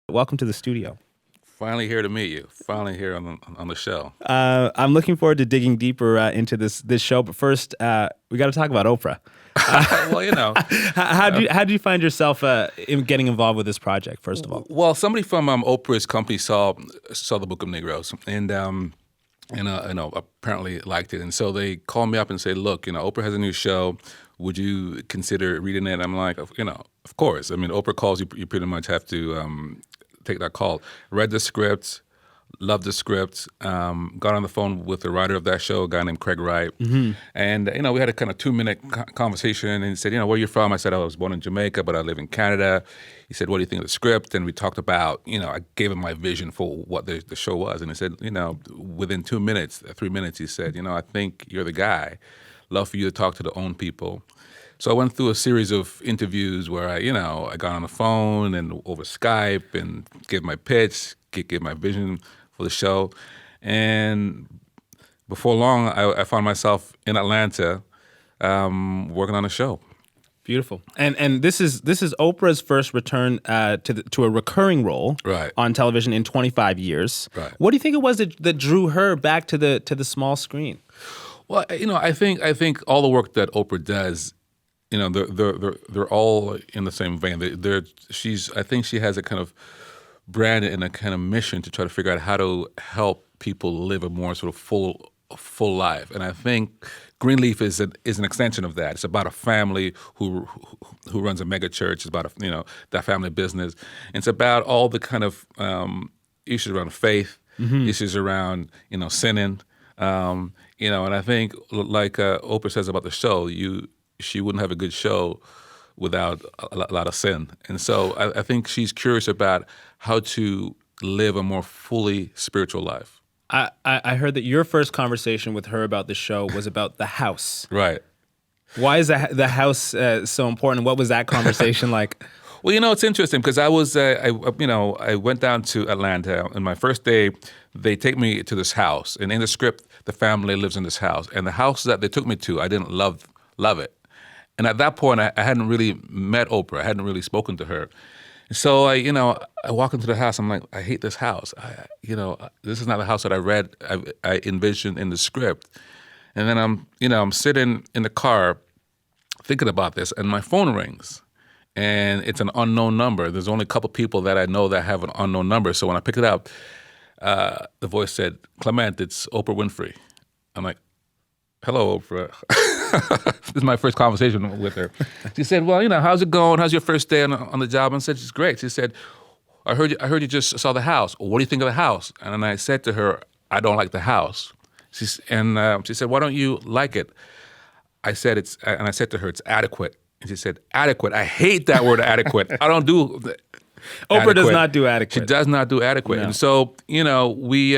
Welcome to the studio. Finally here to meet you. Finally here on the show. I'm looking forward to digging deeper into this show. But first, we got to talk about Oprah. Well, you know. How do you find yourself getting involved with this project? First of all, Well, somebody from Oprah's company saw the Book of Negroes and apparently liked it, and so they called me up and said, "Look, Oprah has a new show. Would you consider reading it?" And I'm like, of course. I mean, Oprah calls you. You pretty much have to take that call. Read the script, loved the script. Got on the phone with the writer of that show, a guy named Craig Wright, and we had a kind of 2-minute conversation. And he said, "Where are you from?" I said, "I was born in Jamaica, but I live in Canada." He said, "What do you think of the script?" And we talked about, I gave him my vision for what the show was, and he said, within 2 minutes, 3 minutes, he said, "I think you're the guy. Love for you to talk to the own people." So I went through a series of interviews where I got on the phone and over Skype and gave my pitch, gave my vision for the show. And before long, I found myself in Atlanta working on a show. beautiful. And this is Oprah's first return to a recurring role on television in 25 years. Right. What do you think it was that drew her back to the small screen? Well, I think all the work that Oprah does, they're all in the same vein. I think she has a kind of brand and a kind of mission to try to figure out how to help people live a more sort of full life. And I think Greenleaf is an extension of that. It's about a family who runs a megachurch. It's about that family business. And it's about all the kind of issues around faith, issues around sinning. And I think like Oprah says about the show, she wouldn't have a good show without a lot of sin. And so I think she's curious about how to live a more fully spiritual life. I heard that your first conversation with her about the show was about the house. Right. Why is the house so important? What was that conversation like? Well, it's interesting because I went down to Atlanta, and my first day, they take me to this house, and in the script, the family lives in this house, and the house that they took me to, I didn't love it, and at that point, I hadn't really met Oprah, I hadn't really spoken to her, so I walk into the house, I'm like, I hate this house, this is not the house that I envisioned in the script, and then I'm sitting in the car, thinking about this, and my phone rings. And it's an unknown number. There's only a couple people that I know that have an unknown number. So when I picked it up, the voice said, "Clement, it's Oprah Winfrey." I'm like, "Hello, Oprah." This is my first conversation with her. She said, "Well, how's it going? How's your first day on the job?" And I said, "It's great." She said, I heard you just saw the house. What do you think of the house?" And I said to her, "I don't like the house." She said, "Why don't you like it?" I said to her, "It's adequate." And she said, "Adequate. I hate that word adequate. I don't do Oprah does not do adequate. She does not do adequate." No. And so, we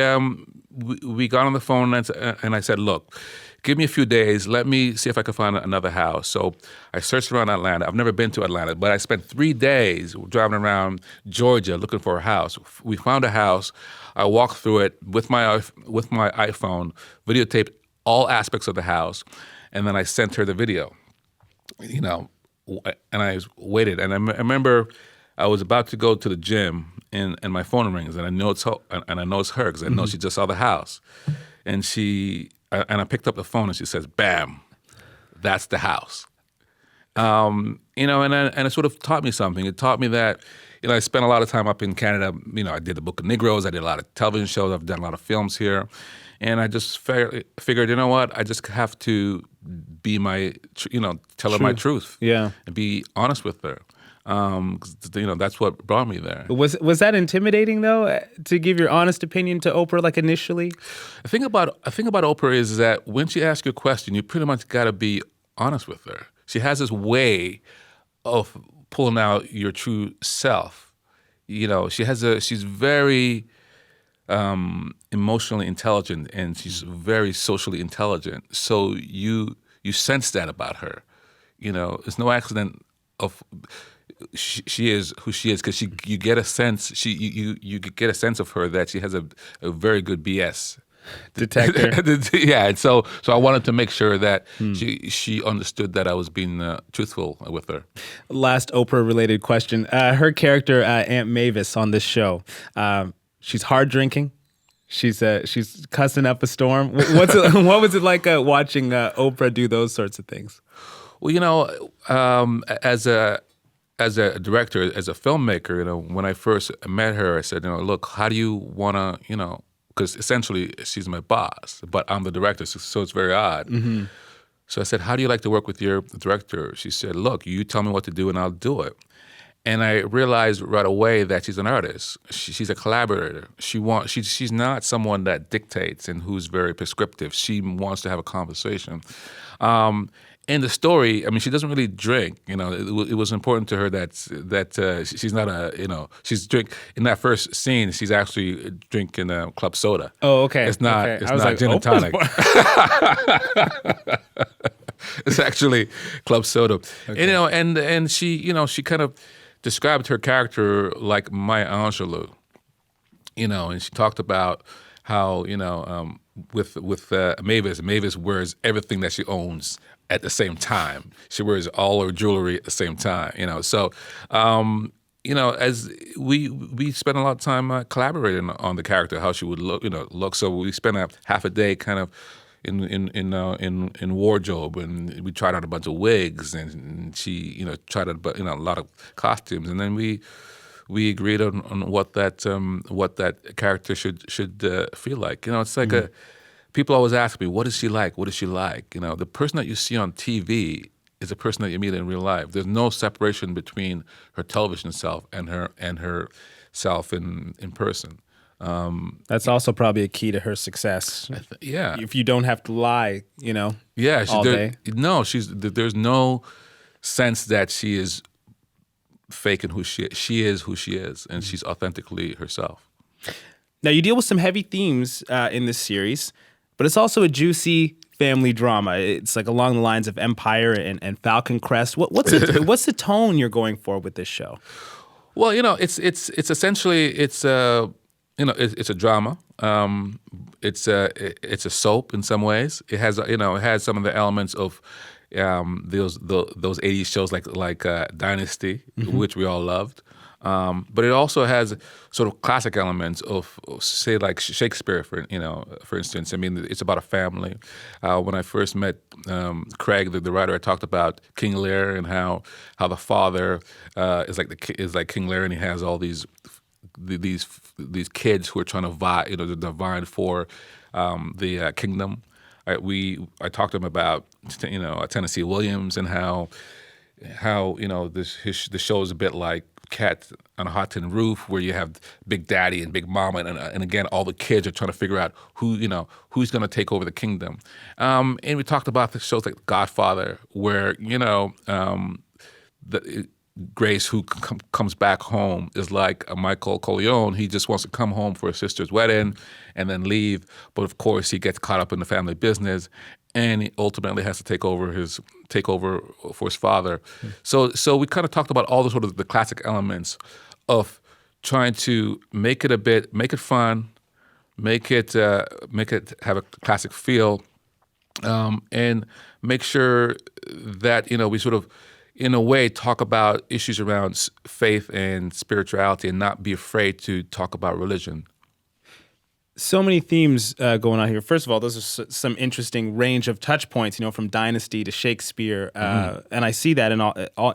got on the phone and I said, "Look, give me a few days. Let me see if I can find another house." So I searched around Atlanta. I've never been to Atlanta, but I spent 3 days driving around Georgia looking for a house. We found a house. I walked through it with my iPhone, videotaped all aspects of the house, and then I sent her the video. And I waited, and I remember I was about to go to the gym, and my phone rings, and I know it's her because I know she just saw the house, and I picked up the phone, and she says, "Bam, that's the house." And it sort of taught me something. It taught me that I spent a lot of time up in Canada. I did the Book of Negroes. I did a lot of television shows. I've done a lot of films here. And I just figured, I just have to be tell her my truth. Yeah. And be honest with her. 'Cause, that's what brought me there. Was that intimidating though, to give your honest opinion to Oprah like initially? The thing about Oprah is that when she asks you a question, you pretty much got to be honest with her. She has this way of pulling out your true self. She's very emotionally intelligent, and she's very socially intelligent. So you sense that about her. It's no accident of she is who she is because you get a sense you get a sense of her that she has a very good BS. detector. Yeah, and so I wanted to make sure that she understood that I was being truthful with her. Last Oprah-related question. Her character, Aunt Mavis on this show, she's hard drinking. She's cussing up a storm. What was it like watching Oprah do those sorts of things? Well, as a director, as a filmmaker, when I first met her, I said, look, how do you want to, because essentially she's my boss, but I'm the director, so it's very odd. Mm-hmm. So I said, how do you like to work with your director? She said, look, you tell me what to do and I'll do it. And I realized right away that she's an artist. She's a collaborator. She's not someone that dictates and who's very prescriptive. She wants to have a conversation. In the story, she doesn't really drink. It was important to her that she's not she's in that first scene. She's actually drinking club soda. Oh, okay. It's not. Okay. It's not gin and tonic. It's actually club soda. Okay. And she kind of described her character like Maya Angelou. And she talked about how with Mavis wears everything that she owns at the same time. She wears all her jewelry at the same time. So as we spent a lot of time collaborating on the character, how she would look. So we spent half a day kind of in wardrobe, and we tried out a bunch of wigs, and she tried out a lot of costumes, and then we agreed on what that character should feel like. It's like people always ask me, what is she like? What is she like? The person that you see on TV is the person that you meet in real life. There's no separation between her television self and her self in person. That's also probably a key to her success. Yeah. If you don't have to lie, yeah, all day. No, there's no sense that she is faking who she is. She is who she is, and she's authentically herself. Now, you deal with some heavy themes in this series, but it's also a juicy family drama. It's like along the lines of Empire and Falcon Crest. What's the tone you're going for with this show? Well, it's essentially it's a drama. It's a soap in some ways. It has some of the elements of those 80s shows like Dynasty, mm-hmm. which we all loved. But it also has sort of classic elements of, say, like Shakespeare, for instance. It's about a family. When I first met Craig, the writer, I talked about King Lear and how the father is like King Lear, and he has all these kids who are trying to vie, they're vying for the kingdom. I talked to him about Tennessee Williams and how the show is a bit like Cat on a Hot Tin Roof, where you have Big Daddy and Big Mama, and again, all the kids are trying to figure out who's going to take over the kingdom. And we talked about the shows like Godfather, where Grace, who comes back home, is like a Michael Corleone. He just wants to come home for his sister's wedding and then leave. But of course, he gets caught up in the family business, and he ultimately has to take over for his father. So we kind of talked about all the sort of the classic elements of trying to make it fun, make it have a classic feel, and make sure that we sort of, in a way, talk about issues around faith and spirituality and not be afraid to talk about religion. So many themes going on here. First of all, those are some interesting range of touch points, from Dynasty to Shakespeare, and I see that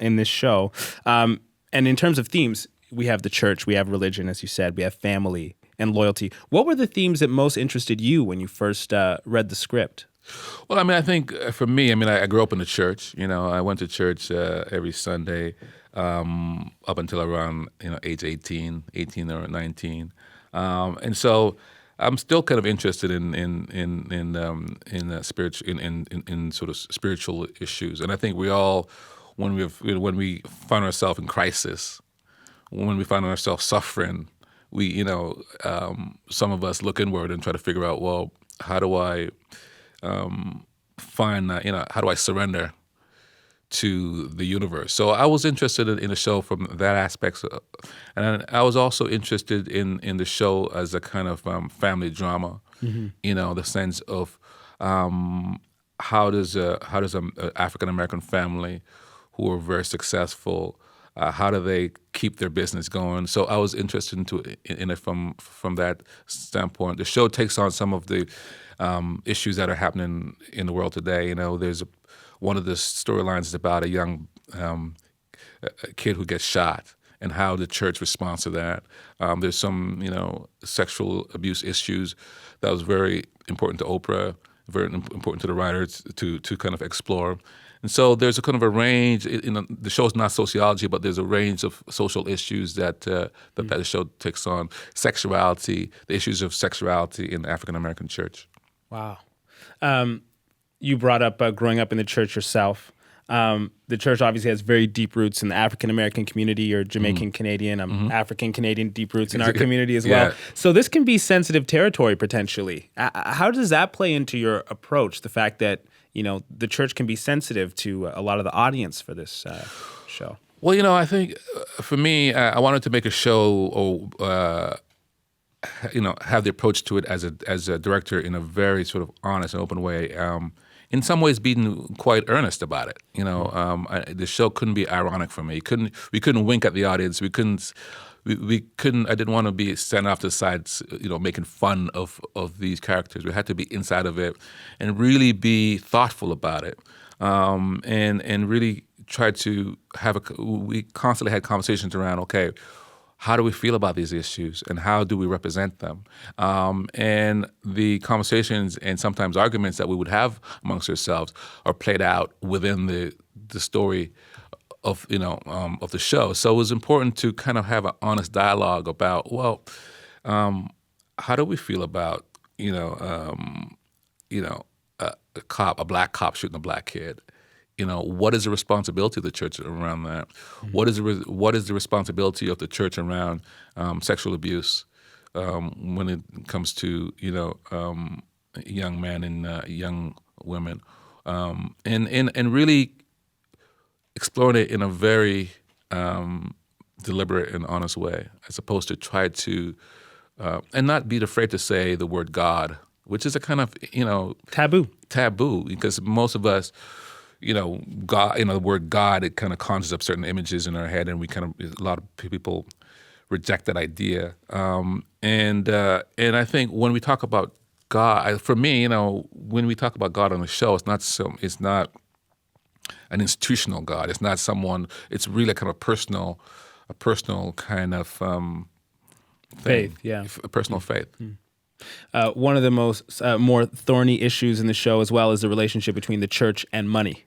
in this show. And in terms of themes, we have the church, we have religion, as you said, we have family and loyalty. What were the themes that most interested you when you first read the script? Well, I think for me, I grew up in the church. I went to church every Sunday up until around age 18 or 19, and so I'm still kind of interested in spiritual in sort of spiritual issues. And I think we all, when we find ourselves in crisis, when we find ourselves suffering, we some of us look inward and try to figure out, well, how do I find how do I surrender to the universe. So I was interested in the show from that aspect, and I was also interested in the show as a kind of family drama. The sense of how does a African American family who are very successful, how do they keep their business going? So I was interested in it from that standpoint. The show takes on some of the issues that are happening in the world today. There's one of the storylines is about a young a kid who gets shot and how the church responds to that. There's some sexual abuse issues that was very important to Oprah, very important to the writers to kind of explore. And so there's a kind of a range. The show's not sociology, but there's a range of social issues that the show takes on. Sexuality, the issues of sexuality in the African American church. Wow. You brought up growing up in the church yourself. The church obviously has very deep roots in the African American community. You're Jamaican Canadian. I'm African Canadian, deep roots in our community as well. So this can be sensitive territory potentially. How does that play into your approach? The fact that the church can be sensitive to a lot of the audience for this show. Well, I think for me, I wanted to make a show have the approach to it as a director in a very sort of honest and open way. In some ways, being quite earnest about it. The show couldn't be ironic for me. We couldn't wink at the audience. We couldn't. I didn't want to be standing off to the sides, making fun of these characters. We had to be inside of it and really be thoughtful about it, and really try to we constantly had conversations around, okay, how do we feel about these issues and how do we represent them? And the conversations and sometimes arguments that we would have amongst ourselves are played out within the story of the show. So it was important to kind of have an honest dialogue about, how do we feel about a black cop shooting a black kid? What is the responsibility of the church around that? What is the responsibility of the church around sexual abuse when it comes to young men and young women, and really exploring it in a very deliberate and honest way, as opposed to try to and not be afraid to say the word God, which is a kind of taboo, because most of us. God, the word God, it kind of conjures up certain images in our head, and a lot of people reject that idea. And I think when we talk about God, for me, when we talk about God on the show, it's not an institutional God. It's not someone. It's really kind of a personal kind of faith. Yeah, a personal faith. One of the more thorny issues in the show as well is the relationship between the church and money.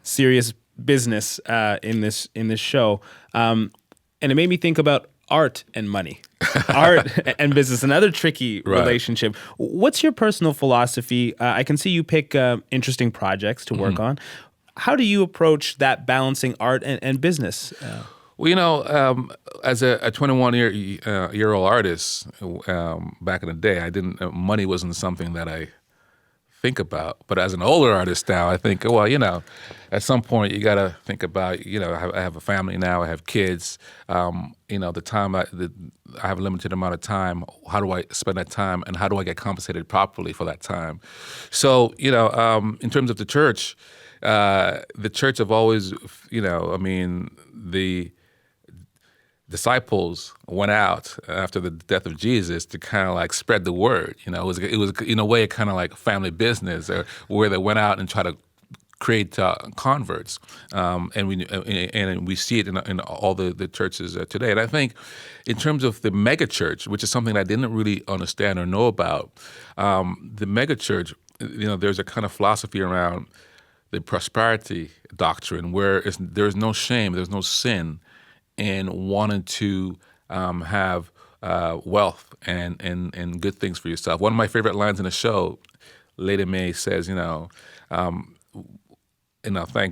Serious business in this show, and it made me think about art and money, art and business, another tricky relationship. What's your personal philosophy? I can see you pick interesting projects to work on. How do you approach that balancing art and business? Well, as a 21-year-old artist back in the day, money wasn't something that I think about. But as an older artist now, I think, at some point you got to think about, I have a family now, I have kids. The time I have a limited amount of time. How do I spend that time, and how do I get compensated properly for that time? So, in terms of the church have always, the disciples went out after the death of Jesus to kind of like spread the word. It was in a way kind of like family business, where they went out and try to create converts, and we see it in all the churches today. And I think, in terms of the megachurch, which is something I didn't really understand or know about, the megachurch, there's a kind of philosophy around the prosperity doctrine where there's no shame, there's no sin in wanting to have wealth and good things for yourself. One of my favorite lines in the show, Lady Mae says, thank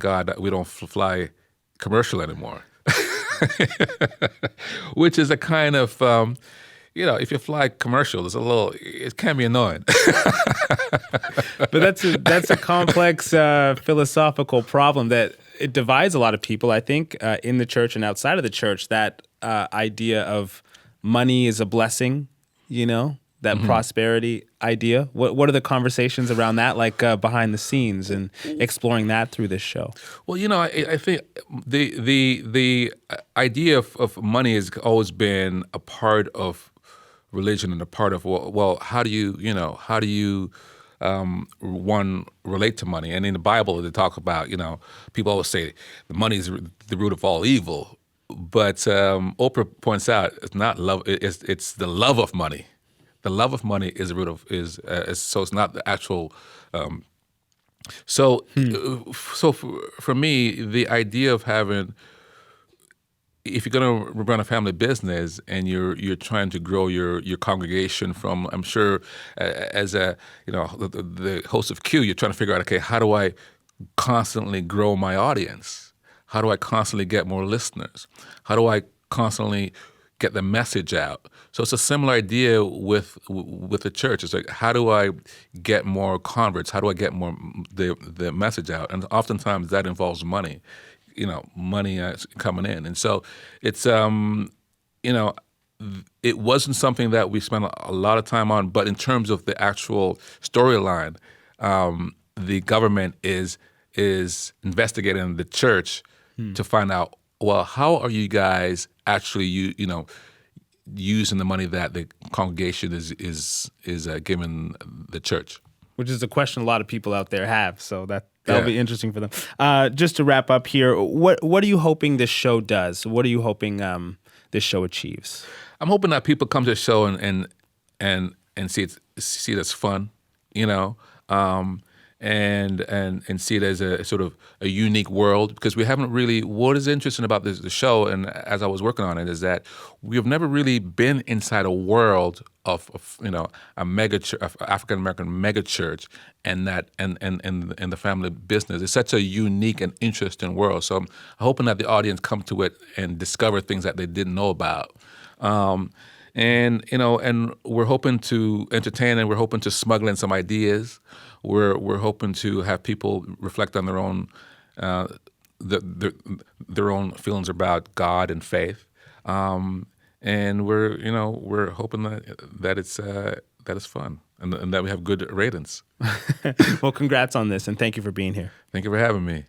God that we don't fly commercial anymore, which is a kind of, if you fly commercial, it can be annoying. But that's a complex philosophical problem that it divides a lot of people, I think, in the church and outside of the church, that idea of money is a blessing, that prosperity idea. What are the conversations around that like behind the scenes and exploring that through this show? Well, I think the idea of money has always been a part of religion and a part of, well, how do you one relate to money? And in the Bible, they talk about, people always say the money is the root of all evil. But Oprah points out it's not love; it's the love of money. The love of money is the root of so it's not the actual. So for me, the idea of having, if you're going to run a family business and you're trying to grow your congregation from, I'm sure, as the host of Q, you're trying to figure out, okay, how do I constantly grow my audience? How do I constantly get more listeners? How do I constantly get the message out? So it's a similar idea with the church. It's like, how do I get more converts? How do I get more the message out? And oftentimes that involves money. Money coming in. And so it's, it wasn't something that we spent a lot of time on, but in terms of the actual storyline, the government is investigating the church to find out, well, how are you guys actually, using the money that the congregation is giving the church? Which is a question a lot of people out there have. So that'll be interesting for them. Just to wrap up here, what are you hoping this show does? What are you hoping this show achieves? I'm hoping that people come to the show and see it as fun, and see it as a sort of a unique world, because we haven't really. What is interesting about the show, and as I was working on it, is that we have never really been inside a world of a megachurch, African American megachurch, and the family business. It's such a unique and interesting world. So I'm hoping that the audience come to it and discover things that they didn't know about. And we're hoping to entertain, and we're hoping to smuggle in some ideas. We're hoping to have people reflect on their own their own feelings about God and faith, and we're hoping that it's fun and that we have good ratings. Well, congrats on this, and thank you for being here. Thank you for having me.